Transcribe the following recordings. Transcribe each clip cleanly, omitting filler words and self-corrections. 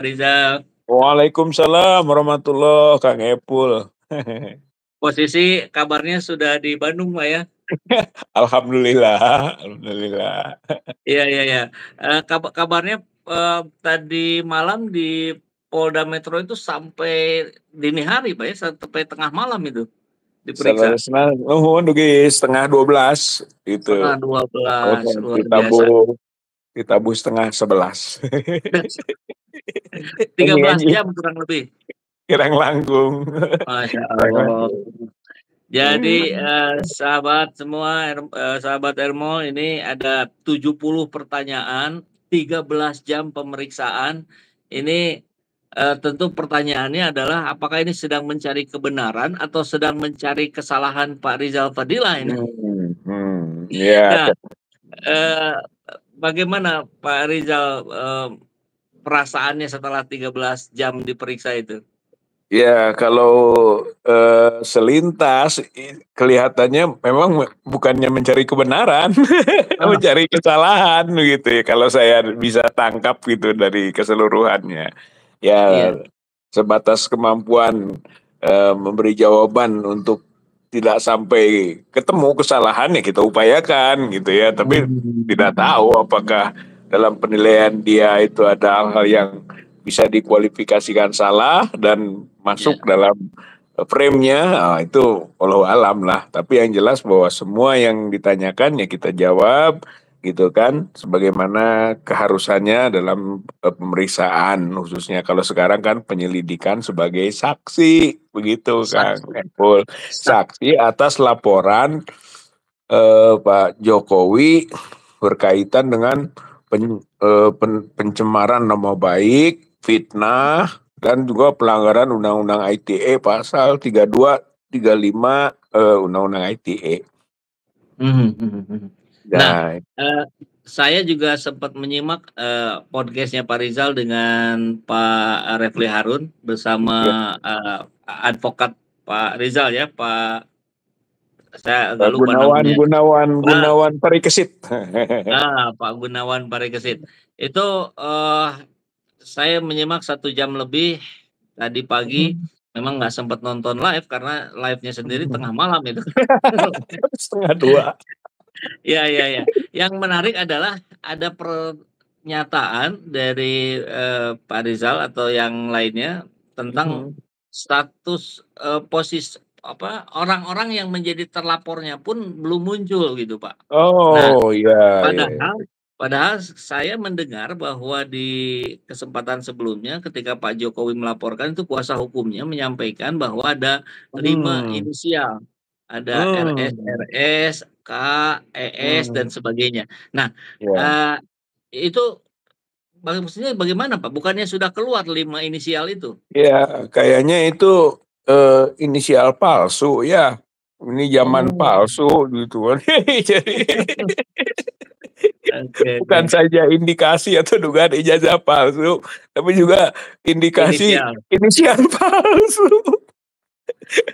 Rizal. Waalaikumsalam warahmatullah, Kang Epul. Posisi kabarnya sudah di Bandung, Pak, ya? Alhamdulillah, alhamdulillah. Iya iya iya. Kabarnya, tadi malam di Polda Metro itu sampai dini hari, Pak, ya? Sampai tengah malam itu diperiksa? Nuhun dugi setengah 12 Setengah gitu. 12, Oke, luar biasa. ditabuh setengah 11. 13 Nyanyi jam kurang lebih. kirang langkung. Masya Kirang Allah. langkung. Jadi, sahabat semua, sahabat Ermo, ini ada 70 pertanyaan, 13 jam pemeriksaan. Ini, tentu pertanyaannya adalah apakah ini sedang mencari kebenaran atau sedang mencari kesalahan Pak Rizal Fadila ini? Ya, Nah, eee, bagaimana Pak Rizal, perasaannya setelah 13 jam diperiksa itu? ya kalau selintas kelihatannya memang bukannya mencari kebenaran, Ah, mencari kesalahan gitu ya. Kalau saya bisa tangkap gitu dari keseluruhannya, ya iya sebatas kemampuan memberi jawaban untuk tidak sampai ketemu kesalahan ya kita upayakan gitu ya. Tapi tidak tahu apakah dalam penilaian dia itu ada hal-hal yang bisa dikualifikasikan salah dan iya. masuk dalam frame-nya, itu walau alam lah. Tapi yang jelas bahwa semua yang ditanyakan ya kita jawab gitu kan, sebagaimana keharusannya dalam pemeriksaan, khususnya kalau sekarang kan penyelidikan sebagai saksi, begitu Kang Saksi Epul. Saksi atas laporan Pak Jokowi berkaitan dengan pencemaran nama baik, fitnah, dan juga pelanggaran Undang-Undang ITE pasal 32, 35 Undang-Undang ITE. Mhm mhm mhm. Nah, Nah, saya juga sempat menyimak, podcast Pak Rizal dengan Pak Refly Harun bersama, ya, advokat Pak Rizal ya, saya agak Pak lupa namanya. Pak Gunawan Parikesit. Pak Gunawan Parikesit. Itu, saya menyimak 1 jam lebih tadi pagi, memang nggak sempat nonton live karena live-nya sendiri tengah malam itu. Setengah dua. Iya iya iya. Yang menarik adalah ada pernyataan dari, Pak Rizal atau yang lainnya tentang status, apa, orang-orang yang menjadi terlapornya pun belum muncul gitu, Pak. Nah, Oh ya, ya, ya. padahal padahal saya mendengar bahwa di kesempatan sebelumnya ketika Pak Jokowi melaporkan itu kuasa hukumnya menyampaikan bahwa ada 5 Hmm, inisial, ada hmm, RS, K, ES, dan hmm, sebagainya. Nah, ya. eee, itu maksudnya bagaimana, Pak? Bukannya sudah keluar 5 inisial itu? Ya, kayaknya itu inisial palsu ya. Ini zaman Oh, palsu gitu kan. Jadi oke oke. bukan saja indikasi atau dugaan ijazah palsu, tapi juga indikasi Inisial. inisial palsu.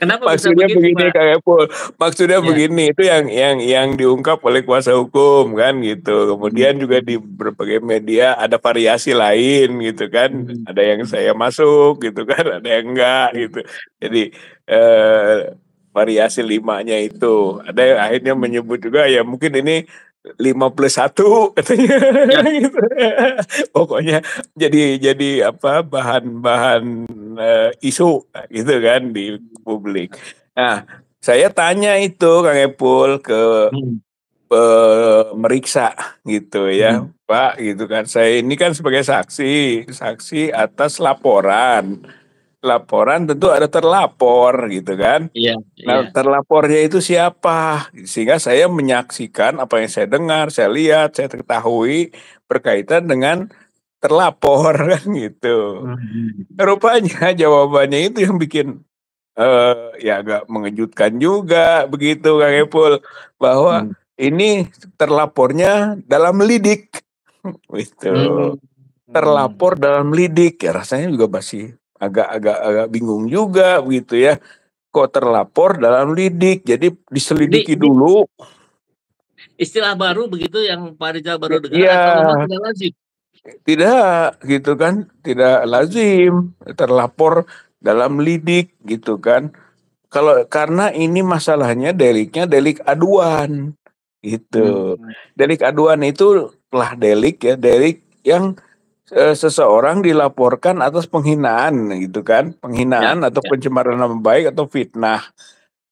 Kenapa bisa Maksudnya begitu, begini Pak? Kang Epul, maksudnya Ya. begini, itu yang diungkap oleh kuasa hukum kan gitu. Mhm Kemudian juga di berbagai media ada variasi lain gitu kan. mhm Ada yang mhm. saya masuk gitu kan, ada yang enggak Ya. gitu. Jadi variasi limanya itu. Ada yang akhirnya Mhm. menyebut juga ya mungkin ini 5+1 katanya Ya. gitu. Pokoknya jadi apa bahan-bahan isu gitu kan di publik. Nah, saya tanya itu Kang Epul ke Mhm pemeriksa gitu ya, mhm. Pak gitu kan. Saya ini kan sebagai saksi, saksi atas laporan. Laporan tentu ada terlapor gitu kan. Iya Nah, iya. terlapornya itu siapa? Sehingga saya menyaksikan apa yang saya dengar, saya lihat, saya ketahui berkaitan dengan terlapor kan gitu. Mhm. Rupanya jawabannya itu yang bikin ya agak mengejutkan juga begitu Kang Epul, bahwa Mhm. ini terlapornya dalam lidik, gitu. Mmm. Terlapor dalam lidik, ya rasanya juga masih agak bingung juga begitu ya. Kok terlapor dalam lidik, jadi diselidiki Ini dulu. istilah baru begitu yang Pak Rizal baru dengar Iya, atau memang sudah lazim? Tidak, gitu kan, tidak lazim terlapor dalam lidik gitu kan. Kalau karena ini masalahnya deliknya delik aduan gitu. Hmm. Delik aduan itu telah delik ya, delik yang seseorang dilaporkan atas penghinaan gitu kan, Ya, penghinaan atau ya. pencemaran nama baik atau fitnah.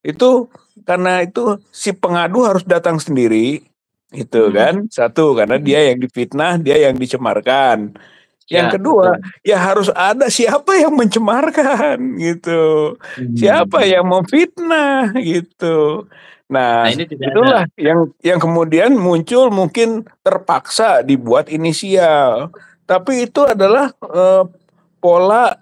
Itu karena itu si pengadu harus datang sendiri gitu Hmm. kan. Satu, karena dia yang difitnah, dia yang dicemarkan. Ya, Yang kedua, betul. ya harus ada siapa yang mencemarkan gitu. Siapa Hmm. yang memfitnah gitu. Nah, Nah, ini tidak ada. itulah yang kemudian muncul mungkin terpaksa dibuat inisial. Tapi itu adalah pola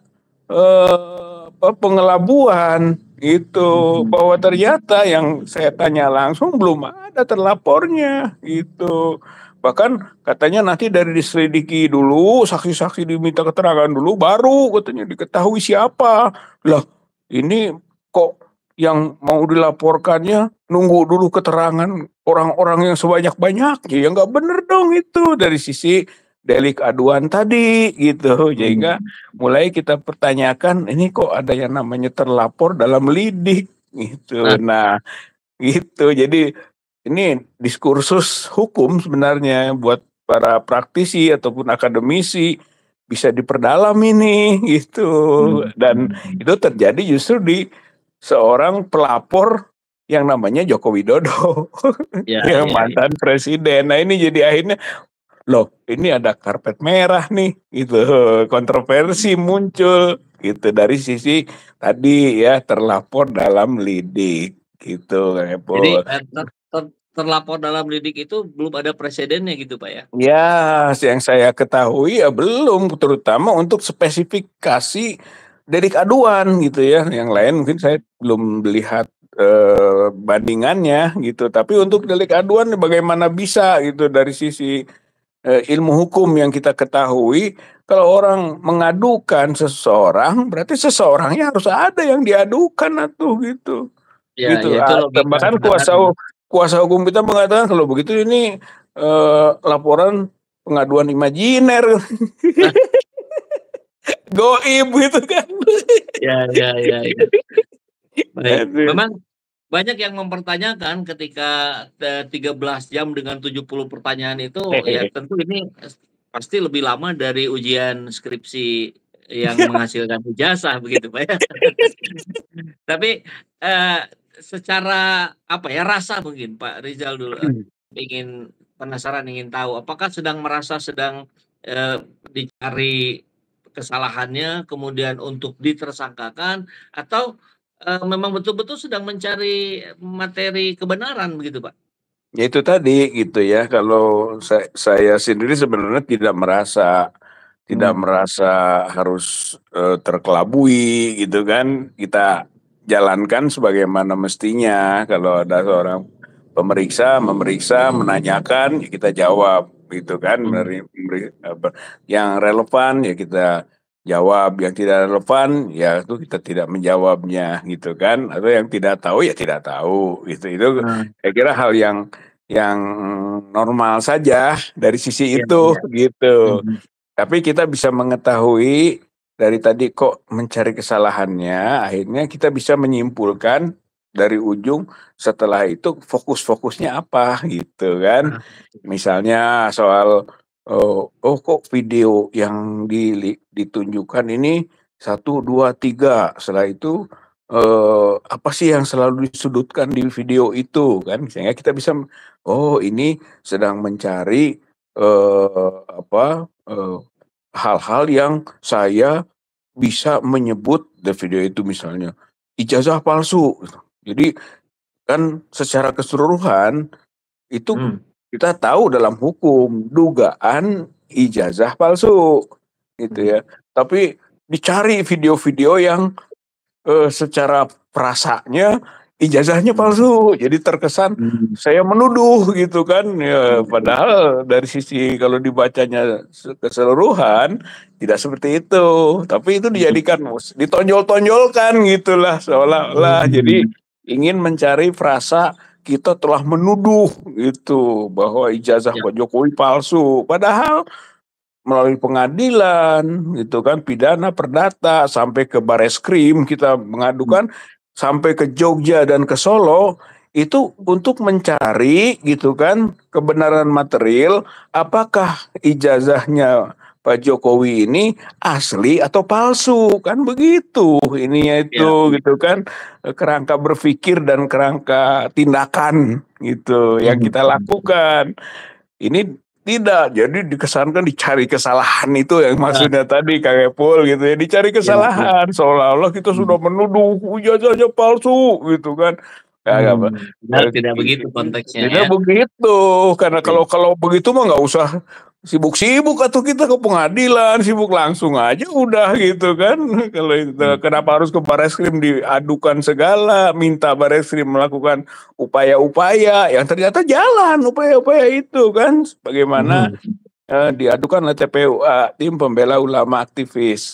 pengelabuan itu, Hmm. bahwa ternyata yang saya tanya langsung belum ada terlapornya gitu. Bahkan katanya nanti dari diselidiki dulu, saksi-saksi diminta keterangan dulu, baru katanya diketahui siapa. Lah, ini kok yang mau dilaporkannya nunggu dulu keterangan orang-orang yang sebanyak-banyaknya. Ya nggak bener dong itu dari sisi delik aduan tadi gitu. Sehingga Hmm. mulai kita pertanyakan, ini kok ada yang namanya terlapor dalam lidik Nah, gitu. Nah, gitu. Jadi ini diskursus hukum sebenarnya buat para praktisi ataupun akademisi bisa diperdalam ini gitu. Dan hmm. itu terjadi justru di seorang pelapor yang namanya Joko Widodo, Ya, yang ya, ya. mantan presiden. Nah, ini jadi akhirnya, loh, ini ada karpet merah nih, gitu. Kontroversi muncul, gitu, dari sisi tadi ya, terlapor dalam lidik, gitu, Kang Jadi Epul. terlapor dalam lidik itu belum ada presidennya gitu, Pak ya? Ya, yang saya ketahui ya belum, terutama untuk spesifikasi delik aduan gitu ya. Yang lain mungkin saya belum melihat bandingannya gitu. Tapi untuk delik aduan bagaimana bisa gitu dari sisi ilmu hukum yang kita ketahui, kalau orang mengadukan seseorang, berarti seseorangnya harus ada yang diadukan atau gitu, Ya, gitu. ya itu logika Bahkan sederhana. kuasa hukum kita mengatakan kalau begitu ini laporan pengaduan imajiner, goib gitu kan. Ya, ya, ya, ya. Baik. Aduh. Memang banyak yang mempertanyakan ketika 13 jam dengan 70 pertanyaan itu, ya tentu ini pasti lebih lama dari ujian skripsi yang menghasilkan ijazah begitu, Pak ya. Tapi eh, secara apa ya rasa mungkin Pak Rizal dulu ingin penasaran ingin tahu apakah merasa sedang dicari kesalahannya kemudian untuk ditersangkakan atau memang betul-betul sedang mencari materi kebenaran begitu Pak? Ya itu tadi gitu ya, kalau saya sendiri sebenarnya tidak Hmm. merasa harus terkelabui gitu kan. Kita jalankan sebagaimana mestinya. Kalau ada seorang memeriksa, menanyakan, ya kita jawab gitu kan. Hmm. Yang relevan ya kita jawab, yang tidak relevan ya itu kita tidak menjawabnya gitu kan. Atau yang tidak tahu ya tidak tahu gitu. Itu Nah, saya kira hal yang normal saja dari sisi ya, itu ya. gitu. Hmm. Tapi kita bisa mengetahui dari tadi kok mencari kesalahannya, akhirnya kita bisa menyimpulkan dari ujung setelah itu fokus-fokusnya apa gitu kan. Nah, Misalnya soal oh kok video yang ditunjukkan ini satu dua tiga, setelah itu apa sih yang selalu disudutkan di video itu kan, sehingga kita bisa, oh ini sedang mencari apa hal-hal yang saya bisa menyebut di video itu, misalnya ijazah palsu. Jadi kan secara keseluruhan itu hmm. kita tahu dalam hukum dugaan ijazah palsu gitu Hmm. ya. Tapi dicari video-video yang secara perasanya ijazahnya palsu. Jadi terkesan Hmm. saya menuduh gitu kan. Ya, Hmm. padahal dari sisi kalau dibacanya keseluruhan tidak seperti itu. Tapi itu dijadikan ditonjol-tonjolkan gitulah seolah-olah. Jadi Hmm. ingin mencari frasa kita telah menuduh gitu bahwa ijazah Ya. Pak Jokowi palsu. Padahal melalui pengadilan gitu kan, pidana, perdata, sampai ke Bareskrim kita mengadukan, sampai ke Jogja dan ke Solo itu untuk mencari gitu kan kebenaran material, apakah ijazahnya Pak Jokowi ini asli atau palsu, kan begitu ininya Ya. itu gitu kan, kerangka berpikir dan kerangka tindakan gitu yang kita lakukan. Ini tidak, jadi dikesankan dicari kesalahan, itu yang Ah, maksudnya tadi Kang Epul gitu ya, dicari ya, ya. kesalahan seolah-olah kita sudah menuduh ijazahnya palsu gitu kan. Ya, Benar, tidak begitu konteksnya tidak ya. begitu, karena Oke. kalau begitu mah nggak usah sibuk-sibuk atau kita ke pengadilan, sibuk langsung aja udah gitu kan. Kalau itu kenapa harus ke Bareskrim diadukan segala, minta Bareskrim melakukan upaya-upaya yang ternyata jalan upaya-upaya itu kan, bagaimana diadukan oleh TPUA, tim pembela ulama aktivis.